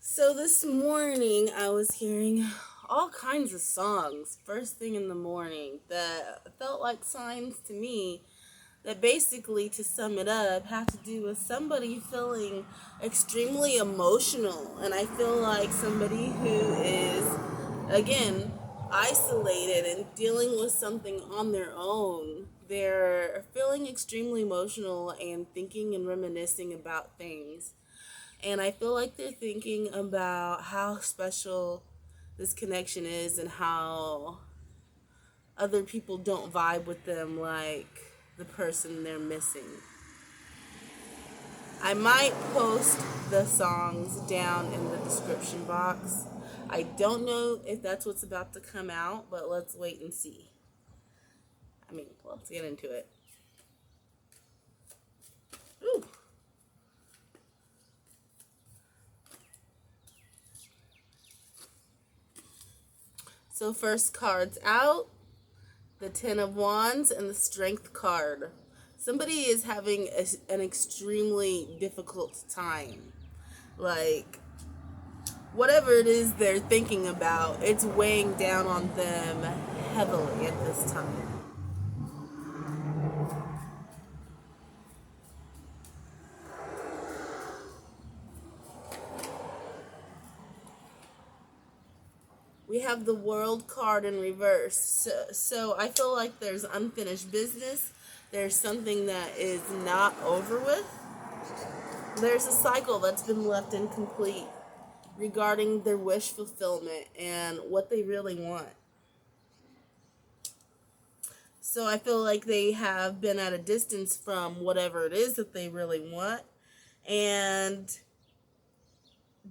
So this morning I was hearing all kinds of songs first thing in the morning that felt like signs to me that basically, to sum it up, have to do with somebody feeling extremely emotional. And I feel like somebody who is, again, isolated and dealing with something on their own. They're feeling extremely emotional and thinking and reminiscing about things. And I feel like they're thinking about how special this connection is and how other people don't vibe with them like the person they're missing. I might post the songs down in the description box. I don't know if that's what's about to come out, but let's wait and see. Let's get into it. Ooh. So first cards out, the Ten of Wands and the Strength card. Somebody is having an extremely difficult time. Like, whatever it is they're thinking about, it's weighing down on them heavily at this time. We have the World card in reverse. So I feel like there's unfinished business. There's something that is not over with. There's a cycle that's been left incomplete regarding their wish fulfillment and what they really want. So I feel like they have been at a distance from whatever it is that they really want. And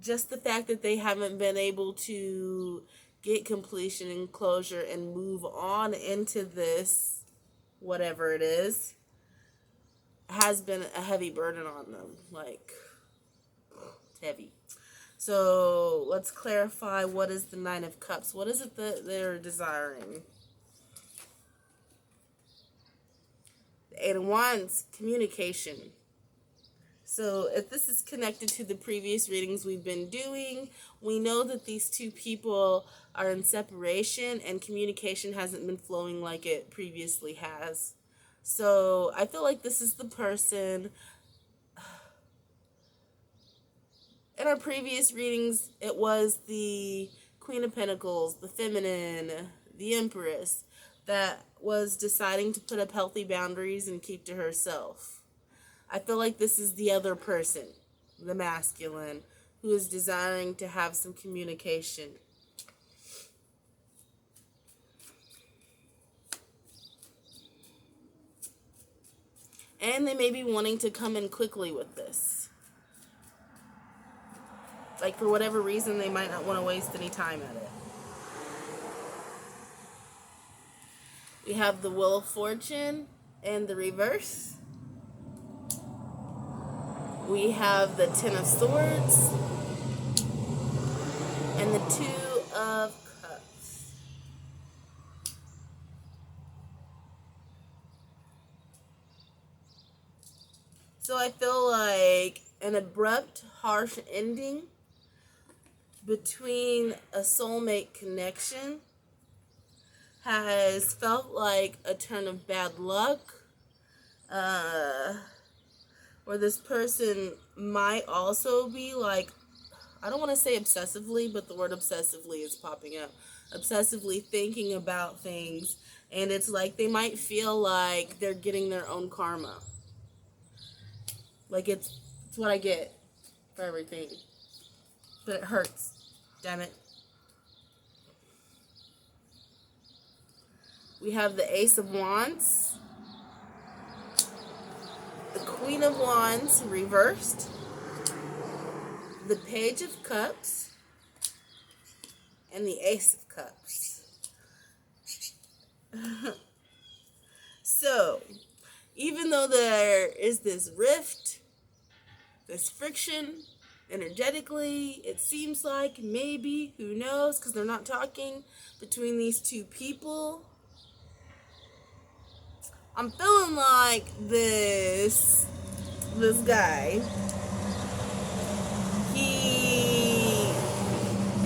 just the fact that they haven't been able to get completion and closure and move on into this, whatever it is, has been a heavy burden on them. Like, it's heavy. So let's clarify, what is the Nine of Cups? What is it that they're desiring? The Eight of Wands, communication. So if this is connected to the previous readings we've been doing, we know that these two people are in separation and communication hasn't been flowing like it previously has. So I feel like this is the person. In our previous readings, it was the Queen of Pentacles, the feminine, the Empress, that was deciding to put up healthy boundaries and keep to herself. I feel like this is the other person, the masculine, who is desiring to have some communication. And they may be wanting to come in quickly with this. Like, for whatever reason, they might not want to waste any time at it. We have the Wheel of Fortune in the reverse. We have the Ten of Swords and the Two of Cups. So I feel like an abrupt, harsh ending between a soulmate connection has felt like a turn of bad luck, where this person might also be like, I don't want to say obsessively, but the word obsessively is popping up. Obsessively thinking about things, and it's like they might feel like they're getting their own karma. Like, it's what I get for everything. But it hurts. Damn it. We have the Ace of Wands, the Queen of Wands reversed, the Page of Cups, and the Ace of Cups. So, even though there is this rift, this friction, energetically, it seems like maybe, who knows, because they're not talking, between these two people, I'm feeling like this guy, he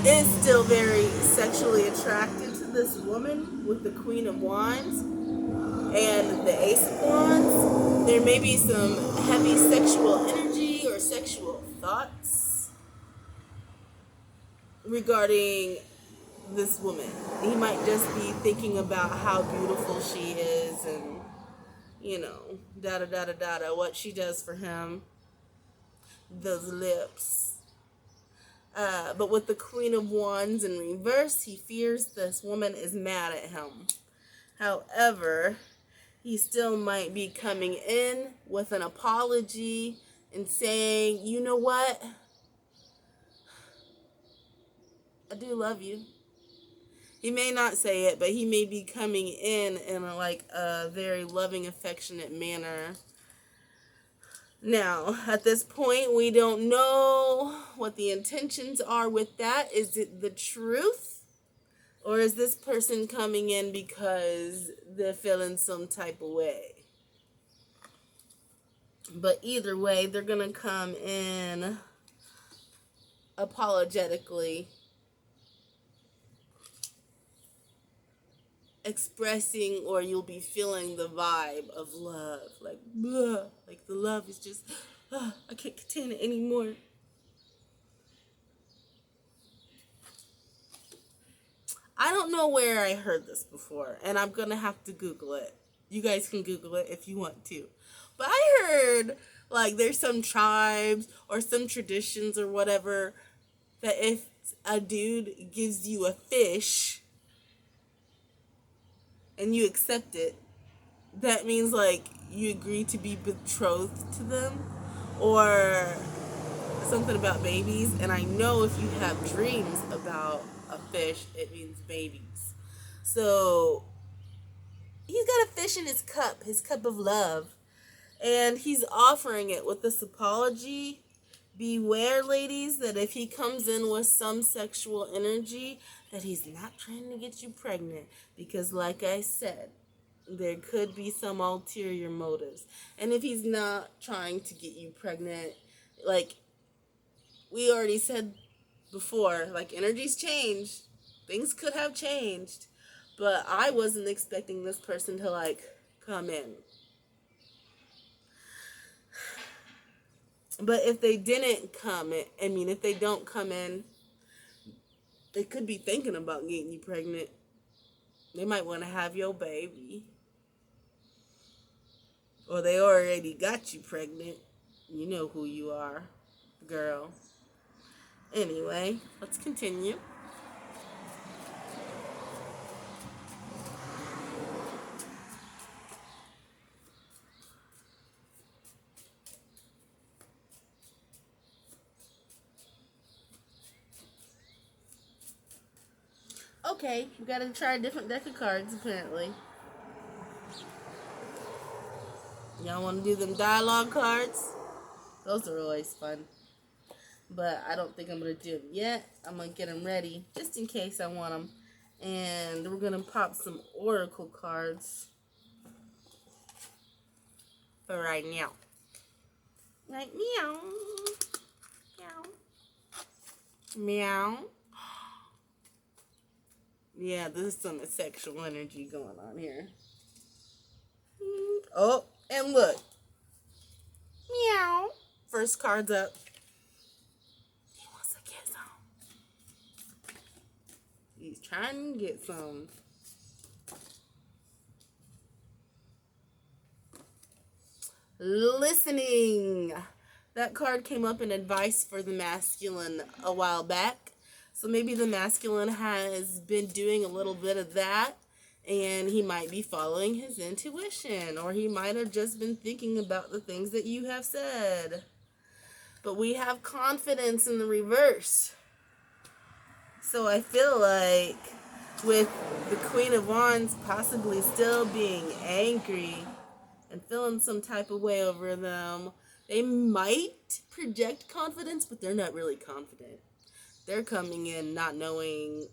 is still very sexually attracted to this woman with the Queen of Wands and the Ace of Wands. There may be some heavy sexual energy or sexual thoughts regarding this woman. He might just be thinking about how beautiful she is and, what she does for him. Those lips. But with the Queen of Wands in reverse, he fears this woman is mad at him. However, he still might be coming in with an apology and saying, you know what? I do love you. He may not say it, but he may be coming in a very loving, affectionate manner. Now, at this point, we don't know what the intentions are with that. Is it the truth? Or is this person coming in because they're feeling some type of way? But either way, they're going to come in apologetically, expressing, or you'll be feeling the vibe of love. Like, blah, like the love is just, I can't contain it anymore. I don't know where I heard this before, and I'm going to have to Google it. You guys can Google it if you want to. But I heard, there's some tribes or some traditions or whatever that if a dude gives you a fish and you accept it, that means, you agree to be betrothed to them, or something about babies. And I know if you have dreams about a fish, it means babies. So he's got a fish in his cup of love, and he's offering it with this apology. Beware, ladies, that if he comes in with some sexual energy, that he's not trying to get you pregnant, because like I said, there could be some ulterior motives. And if he's not trying to get you pregnant, we already said before, energies change. Things could have changed. But I wasn't expecting this person to, come in. But if they didn't come in, if they don't come in, they could be thinking about getting you pregnant. They might want to have your baby. Or they already got you pregnant. You know who you are, girl. Anyway, let's continue. Okay, we gotta try a different deck of cards, apparently. Y'all wanna do them dialogue cards? Those are always fun. But I don't think I'm gonna do them yet. I'm gonna get them ready, just in case I want them. And we're gonna pop some oracle cards for right now. Like meow. Meow. Meow. Yeah, this is some sexual energy going on here. Oh, and look. Meow. First card's up. He wants to get some. He's trying to get some. Listening. That card came up in advice for the masculine a while back. So maybe the masculine has been doing a little bit of that, and he might be following his intuition, or he might have just been thinking about the things that you have said. But we have confidence in the reverse. So I feel like with the Queen of Wands possibly still being angry and feeling some type of way over them, they might project confidence, but they're not really confident. They're coming in not knowing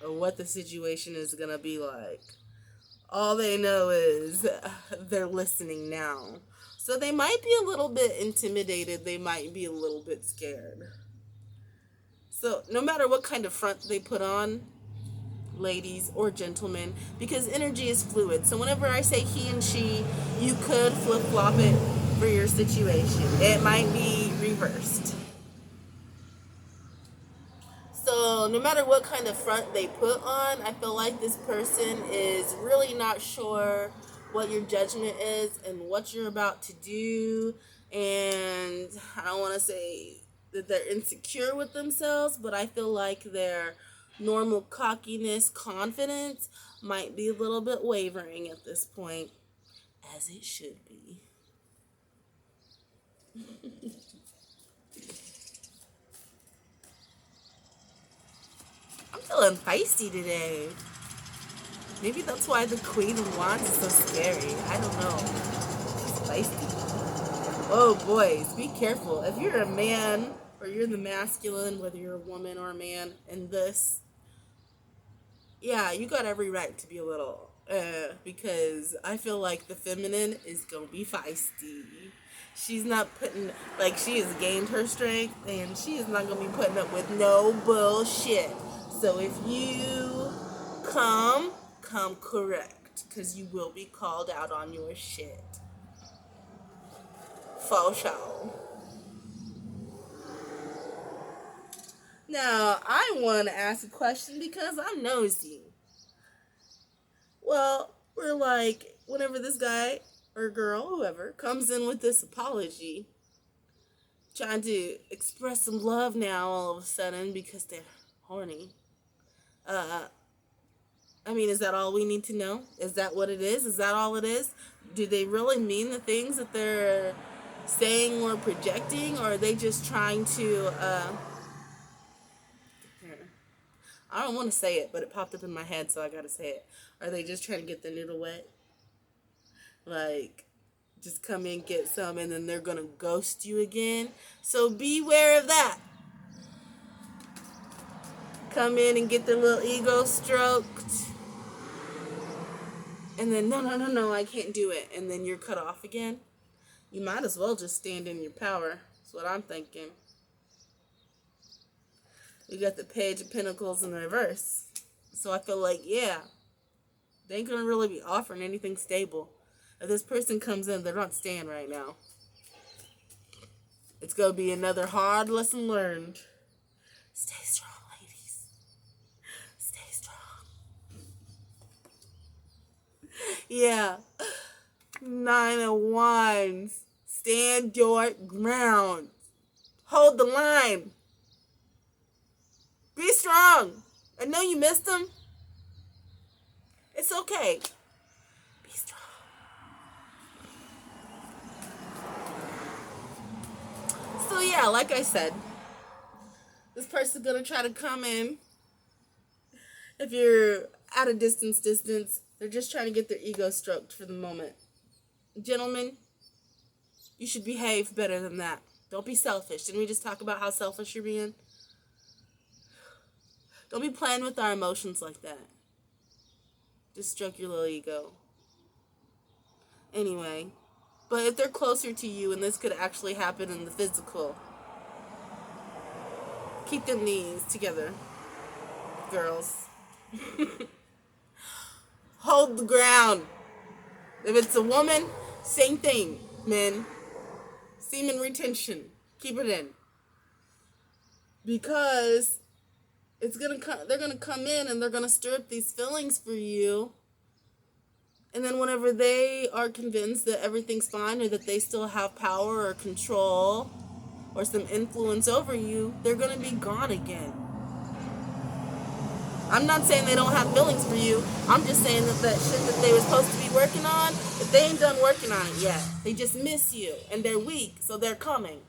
what the situation is going to be like. All they know is they're listening now. So they might be a little bit intimidated. They might be a little bit scared. So no matter what kind of front they put on, ladies or gentlemen, because energy is fluid. So whenever I say he and she, you could flip-flop it for your situation. It might be reversed. So no matter what kind of front they put on, I feel like this person is really not sure what your judgment is and what you're about to do. And I don't want to say that they're insecure with themselves, but I feel like their normal cockiness, confidence might be a little bit wavering at this point, as it should be. I'm feeling feisty today. Maybe that's why the Queen of Wands is so scary. I don't know. It's feisty. Oh, boys, be careful. If you're a man or you're the masculine, whether you're a woman or a man, in this, yeah, you got every right to be a little, because I feel like the feminine is going to be feisty. She's not putting, like, she has gained her strength, and she is not going to be putting up with no bullshit. So if you come correct, because you will be called out on your shit. For sure. Now, I want to ask a question because I'm nosy. Well, we're like, whenever this guy or girl, whoever, comes in with this apology, trying to express some love now all of a sudden because they're horny. I mean, is that all we need to know? Is that what it is? Is that all it is? Do they really mean the things that they're saying or projecting, or are they just trying to, I don't want to say it, but it popped up in my head, so I gotta say it. Are they just trying to get their noodle wet? Like, just come in, get some, and then they're gonna ghost you again? So beware of that. Come in and get their little ego stroked, and then, no, I can't do it, and then you're cut off again. You might as well just stand in your power. That's what I'm thinking. We got the Page of Pentacles in reverse. So I feel like, yeah, they ain't gonna really be offering anything stable. If this person comes in, they're not staying right now. It's gonna be another hard lesson learned. Stay strong, ladies. Stay strong. Yeah. 9 of Wands. Stand your ground. Hold the line. Be strong. I know you missed them. It's okay. Be strong. So yeah, like I said, this person's gonna try to come in. If you're at a distance, they're just trying to get their ego stroked for the moment. Gentlemen, you should behave better than that. Don't be selfish. Didn't we just talk about how selfish you're being? Don't be playing with our emotions like that. Just stroke your little ego. Anyway, but if they're closer to you and this could actually happen in the physical, keep them knees together, girls. Hold the ground. If it's a woman, same thing, men. Semen retention. Keep it in. Because they're gonna come in and they're gonna stir up these feelings for you. And then whenever they are convinced that everything's fine or that they still have power or control or some influence over you, they're gonna be gone again. I'm not saying they don't have feelings for you. I'm just saying that shit that they were supposed to be working on, that they ain't done working on it yet. They just miss you and they're weak, so they're coming.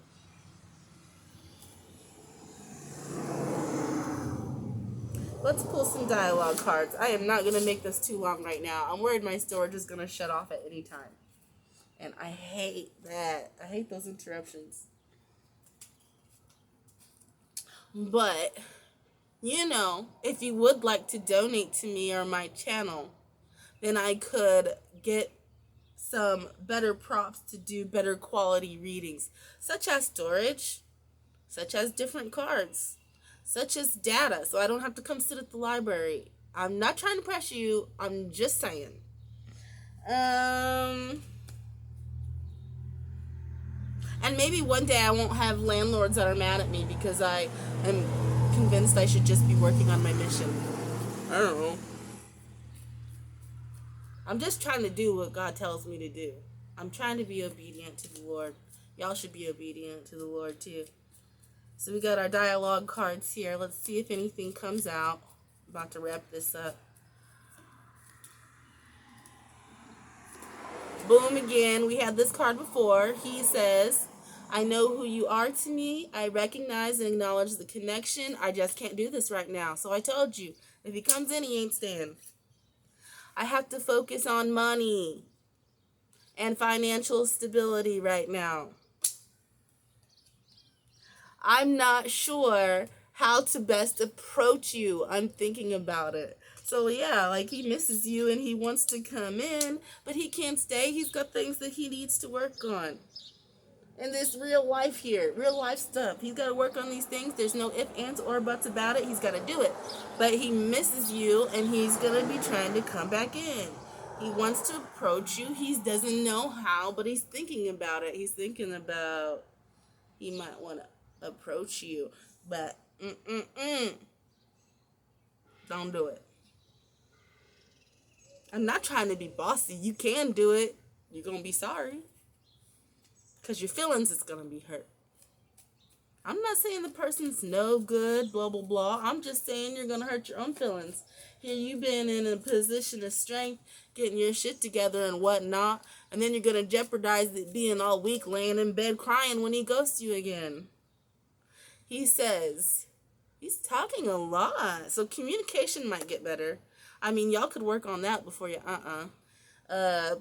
Let's pull some dialogue cards. I am not going to make this too long right now. I'm worried my storage is going to shut off at any time. And I hate that. I hate those interruptions. But, you know, if you would like to donate to me or my channel, then I could get some better props to do better quality readings, such as storage, such as different cards. such as data, so I don't have to come sit at the library. I'm not trying to pressure you. I'm just saying. And maybe one day I won't have landlords that are mad at me because I am convinced I should just be working on my mission. I don't know. I'm just trying to do what God tells me to do. I'm trying to be obedient to the Lord. Y'all should be obedient to the Lord too. So we got our dialogue cards here. Let's see if anything comes out. I'm about to wrap this up. Boom again. We had this card before. He says, I know who you are to me. I recognize and acknowledge the connection. I just can't do this right now. So I told you, if he comes in, he ain't staying. I have to focus on money and financial stability right now. I'm not sure how to best approach you. I'm thinking about it. So yeah, like he misses you and he wants to come in, but he can't stay. He's got things that he needs to work on. And this real life here, real life stuff. He's got to work on these things. There's no ifs, ands, or buts about it. He's got to do it. But he misses you and he's going to be trying to come back in. He wants to approach you. He doesn't know how, but he's thinking about it. He's thinking about he might want to approach you. But don't do it. I'm not trying to be bossy. You can do it. You're going to be sorry. Because your feelings is going to be hurt. I'm not saying the person's no good, blah, blah, blah. I'm just saying you're going to hurt your own feelings. Here you've been in a position of strength, getting your shit together and whatnot, and then you're going to jeopardize it being all weak, laying in bed crying when he ghosts you again. He says, he's talking a lot, so communication might get better. I mean, y'all could work on that before you,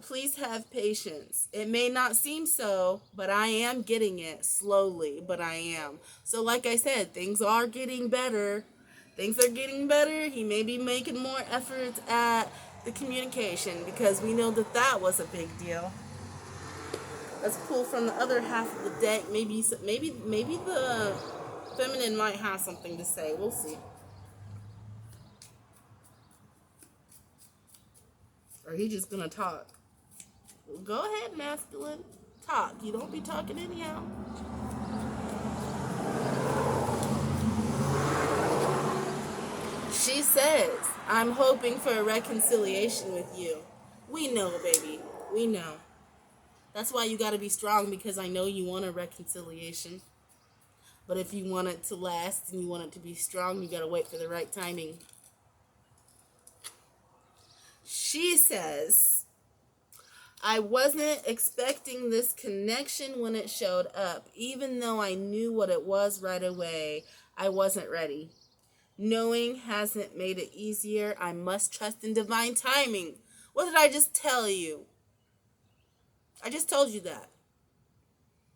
please have patience. It may not seem so, but I am getting it slowly, but I am. So like I said, things are getting better. Things are getting better. He may be making more efforts at the communication because we know that that was a big deal. Let's pull from the other half of the deck. Maybe the feminine might have something to say. We'll see. Or he just gonna talk. Go ahead, masculine. Talk. You don't be talking anyhow. She says, I'm hoping for a reconciliation with you. We know, baby. We know. That's why you gotta be strong, because I know you want a reconciliation. But if you want it to last and you want it to be strong, you gotta wait for the right timing. She says, I wasn't expecting this connection when it showed up. Even though I knew what it was right away, I wasn't ready. Knowing hasn't made it easier. I must trust in divine timing. What did I just tell you? I just told you that.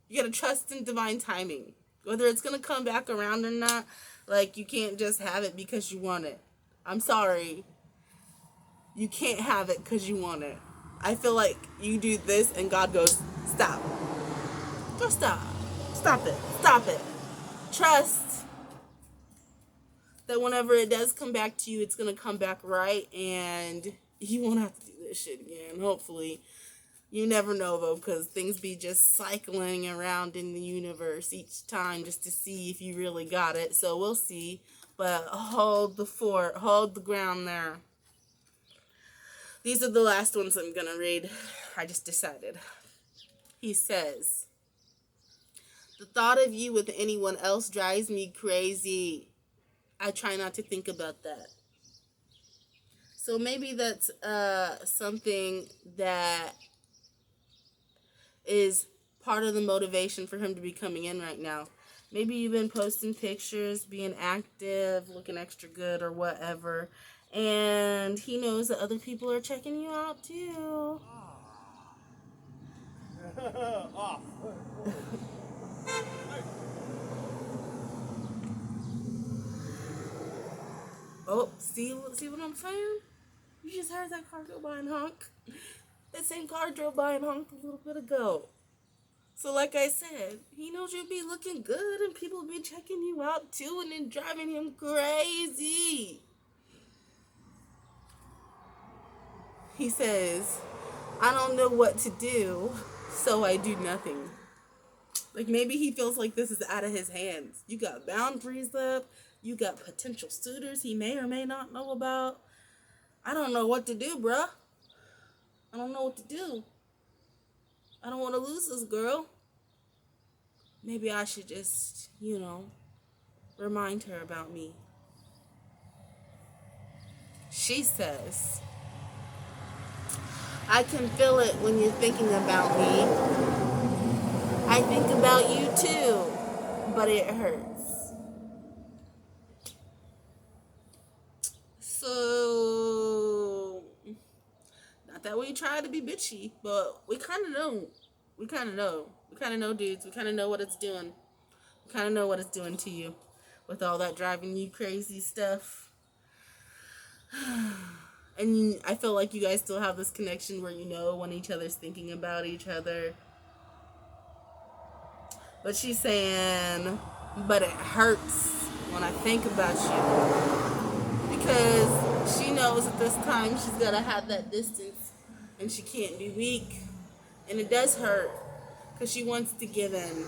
You gotta trust in divine timing. Whether it's gonna come back around or not, like you can't just have it because you want it. I'm sorry. You can't have it because you want it. I feel like you do this and God goes, stop. Just stop. Stop it. Stop it. Trust that whenever it does come back to you, it's going to come back right and you won't have to do this shit again, hopefully. You never know, though, because things be just cycling around in the universe each time just to see if you really got it. So we'll see. But hold the fort. Hold the ground there. These are the last ones I'm going to read. I just decided. He says, the thought of you with anyone else drives me crazy. I try not to think about that. So maybe that's something that is part of the motivation for him to be coming in right now. Maybe you've been posting pictures, being active, looking extra good or whatever. And he knows that other people are checking you out too. Oh, see what I'm saying? You just heard that car go by and honk. That same car drove by and honked a little bit ago. So like I said, he knows you be looking good and people be checking you out too and then driving him crazy. He says, I don't know what to do, so I do nothing. Like maybe he feels like this is out of his hands. You got boundaries up. You got potential suitors he may or may not know about. I don't know what to do, bruh. I don't know what to do. I don't want to lose this girl. Maybe I should just, remind her about me. She says, I can feel it when you're thinking about me. I think about you too, but it hurts. So, not that we try to be bitchy, but we kind of know. We kind of know. We kind of know, dudes. We kind of know what it's doing. We kind of know what it's doing to you with all that driving you crazy stuff. And I feel like you guys still have this connection where you know when each other's thinking about each other. But she's saying, but it hurts when I think about you. Because she knows at this time she's got to have that distance. And she can't be weak. And it does hurt. Because she wants to give in.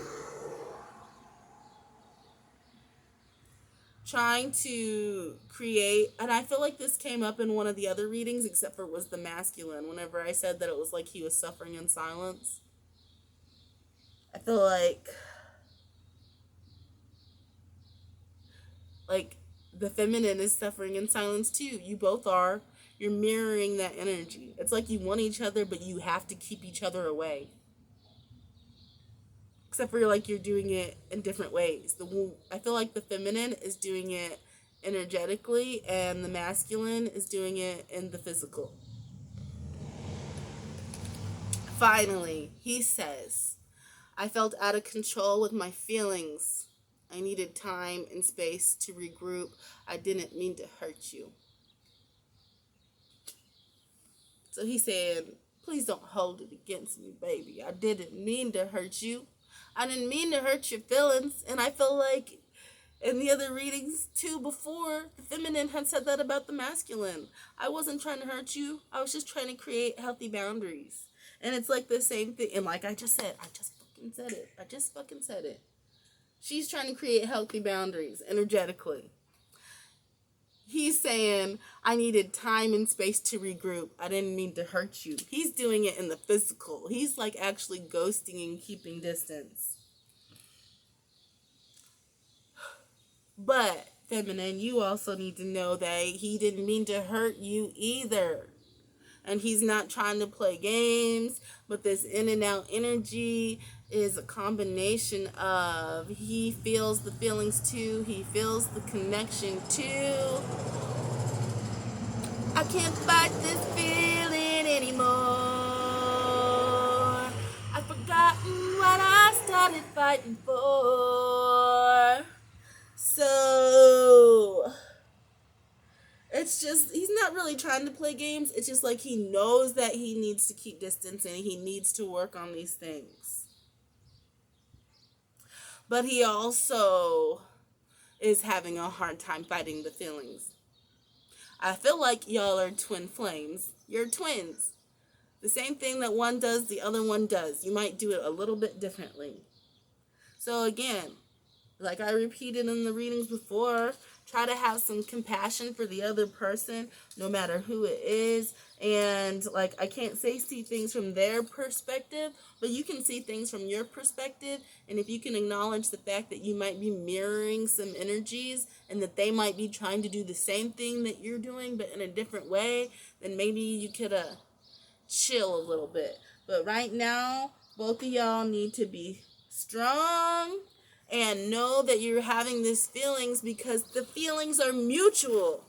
Trying to create, and I feel like this came up in one of the other readings, except for it was the masculine. Whenever I said that it was like he was suffering in silence. I feel like the feminine is suffering in silence too. You both are. You're mirroring that energy. It's like you want each other, but you have to keep each other away. Except for like you're doing it in different ways. I feel like the feminine is doing it energetically and the masculine is doing it in the physical. Finally, he says, I felt out of control with my feelings. I needed time and space to regroup. I didn't mean to hurt you. So he said, please don't hold it against me, baby. I didn't mean to hurt you. I didn't mean to hurt your feelings. And I feel like in the other readings too before, the feminine had said that about the masculine. I wasn't trying to hurt you. I was just trying to create healthy boundaries. And it's like the same thing. And like I just said, I just fucking said it. She's trying to create healthy boundaries energetically. He's saying, I needed time and space to regroup. I didn't mean to hurt you. He's doing it in the physical. He's like actually ghosting and keeping distance. But, feminine, you also need to know that he didn't mean to hurt you either. And he's not trying to play games, but this in and out energy is a combination of he feels the feelings too, he feels the connection too. I can't fight this feeling anymore. I've forgotten what I started fighting for. So it's just, he's not really trying to play games. It's just like he knows that he needs to keep distance and he needs to work on these things. But he also is having a hard time fighting the feelings. I feel like y'all are twin flames. You're twins. The same thing that one does, the other one does. You might do it a little bit differently. So again, like I repeated in the readings before, try to have some compassion for the other person, no matter who it is. And like, I can't say see things from their perspective, but you can see things from your perspective. And if you can acknowledge the fact that you might be mirroring some energies and that they might be trying to do the same thing that you're doing, but in a different way, then maybe you could chill a little bit. But right now, both of y'all need to be strong and know that you're having these feelings because the feelings are mutual.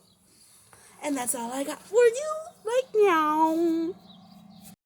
And that's all I got for you right now.